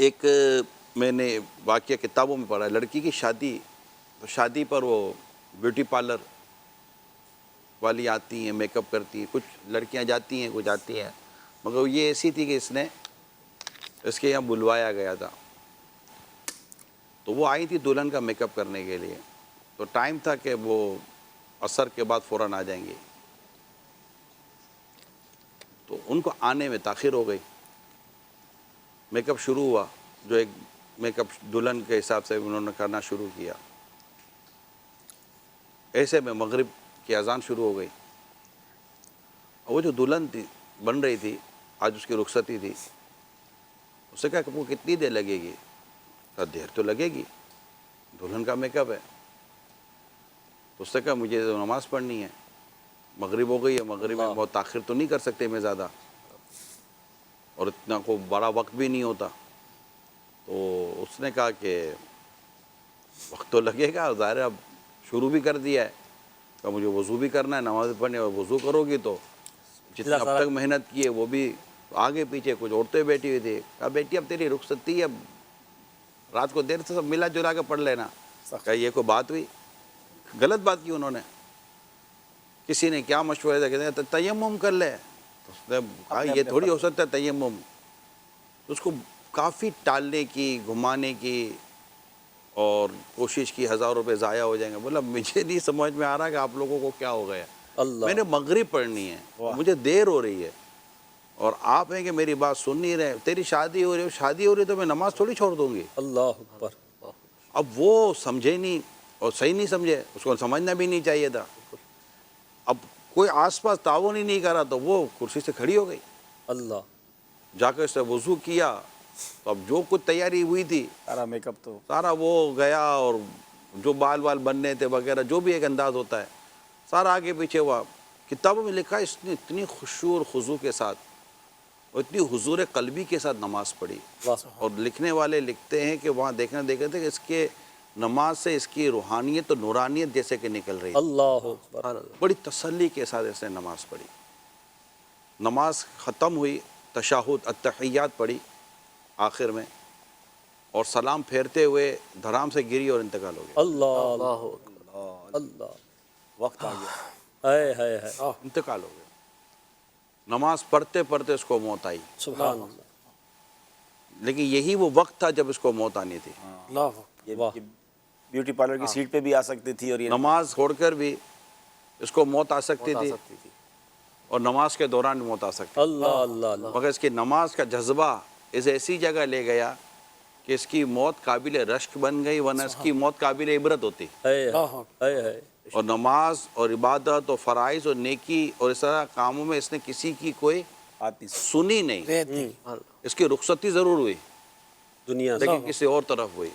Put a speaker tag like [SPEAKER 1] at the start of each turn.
[SPEAKER 1] ایک میں نے واقعہ کتابوں میں پڑھا ہے، لڑکی کی شادی پر وہ بیوٹی پارلر والی آتی ہیں، میک اپ کرتی ہیں، کچھ لڑکیاں جاتی ہیں، کچھ آتی ہیں، مگر یہ ایسی تھی کہ اس کے یہاں بلوایا گیا تھا، تو وہ آئی تھی دلہن کا میک اپ کرنے کے لیے، تو ٹائم تھا کہ وہ عصر کے بعد فوراً آ جائیں گے، تو ان کو آنے میں تاخیر ہو گئی۔ میک اپ شروع ہوا، جو ایک میک اپ دلہن کے حساب سے انہوں نے کرنا شروع کیا، ایسے میں مغرب کی اذان شروع ہو گئی، اور وہ جو دلہن تھی بن رہی تھی، آج اس کی رخصتی تھی، اس نے کہا کہ وہ کتنی دیر لگے گی؟ کہا دیر تو لگے گی، دلہن کا میک اپ ہے۔ اس نے کہا مجھے تو نماز پڑھنی ہے، مغرب ہو گئی ہے، مغرب میں بہت تاخیر تو نہیں کر سکتے میں زیادہ، اور اتنا کو بڑا وقت بھی نہیں ہوتا، تو اس نے کہا کہ وقت تو لگے گا، ظاہر ہے اب شروع بھی کر دیا ہے، کہ مجھے وضو بھی کرنا ہے، نماز پڑھنی ہے، اور وضو کرو گی تو جتنا اب تک محنت کی ہے وہ بھی آگے پیچھے کچھ عورتیں بیٹھی ہوئی تھی، کہا بیٹی اب تیری رخصتی ہے، اب رات کو دیر سے سب ملا جلا کے پڑھ لینا۔ کہا یہ کوئی بات ہوئی؟ غلط بات کی انہوں نے۔ کسی نے کیا مشورہ دیا، کہتے ہیں تیمم کر لے، تو اس نے کہا یہ تھوڑی ہو سکتا ہے تیمم، اس کو کافی ٹالنے کی، گھمانے کی اور کوشش کی، 1000 روپے ضائع ہو جائیں گے۔ بولا مجھے نہیں سمجھ میں آ رہا کہ آپ لوگوں کو کیا ہو گیا، میں نے مغرب پڑھنی ہے، مجھے دیر ہو رہی ہے، اور آپ ہیں کہ میری بات سن نہیں رہے، تیری شادی ہو رہی ہے تو میں نماز تھوڑی چھوڑ دوں گی۔
[SPEAKER 2] اللہ اکبر۔
[SPEAKER 1] اب وہ سمجھے نہیں اور صحیح نہیں سمجھے، اس کو سمجھنا بھی نہیں چاہیے تھا۔ اب کوئی آس پاس تعاون ہی نہیں کرا تو وہ کرسی سے کھڑی ہو گئی،
[SPEAKER 2] اللہ،
[SPEAKER 1] جا کے اس نے وضو کیا، تو اب جو کچھ تیاری ہوئی تھی
[SPEAKER 3] سارا میک اپ تو
[SPEAKER 1] سارا وہ گیا، اور جو بال بننے تھے وغیرہ جو بھی ایک انداز ہوتا ہے سارا آگے پیچھے ہوا۔ کتابوں میں لکھا ہے اس نے اتنی خشوع اور خضوع کے ساتھ اور اتنی حضور قلبی کے ساتھ نماز پڑھی، اور لکھنے والے لکھتے ہیں کہ وہاں دیکھتے تھے کہ اس کے نماز سے اس کی روحانیت اور نورانیت جیسے کہ نکل رہی تھی،
[SPEAKER 2] اللہ اکبر۔
[SPEAKER 1] بڑی تسلی کے ساتھ اس نے نماز پڑھی۔ نماز ختم ہوئی، تشہد التحیات پڑھی آخر میں، اور سلام پھیرتے ہوئے دھڑام سے گری اور انتقال ہو گیا۔
[SPEAKER 2] اللہ اللہ،
[SPEAKER 3] وقت آ گیا۔
[SPEAKER 2] ہائے ہائے ہائے،
[SPEAKER 1] انتقال ہو گیا، نماز پڑھتے پڑھتے اس کو موت آئی،
[SPEAKER 2] سبحان اللہ،
[SPEAKER 1] لیکن یہی وہ وقت تھا جب اس کو موت آنی تھی۔
[SPEAKER 3] یہ بیوٹی پارلر کی سیٹ پہ بھی آ سکتی تھی، اور یہ
[SPEAKER 1] نماز چھوڑ کر بھی اس کو موت آ سکتی تھی،
[SPEAKER 3] تھی۔
[SPEAKER 1] اور نماز کے دوران بھی موت آ سکتی تھی،
[SPEAKER 2] اللہ اللہ اللہ،
[SPEAKER 1] مگر اس کی نماز کا جذبہ اسے ایسی جگہ لے گیا کہ اس کی موت قابل رشک بن گئی، ورنہ اس کی موت قابل عبرت ہوتی۔
[SPEAKER 2] ہائے ہائے ہائے،
[SPEAKER 1] اور نماز اور عبادت اور فرائض اور نیکی اور اس طرح کاموں میں اس نے کسی کی کوئی
[SPEAKER 3] آتی
[SPEAKER 1] سنی نہیں، اس کی رخصتی ضرور ہوئی
[SPEAKER 2] دنیا سے
[SPEAKER 1] لیکن کسی اور طرف ہوئی۔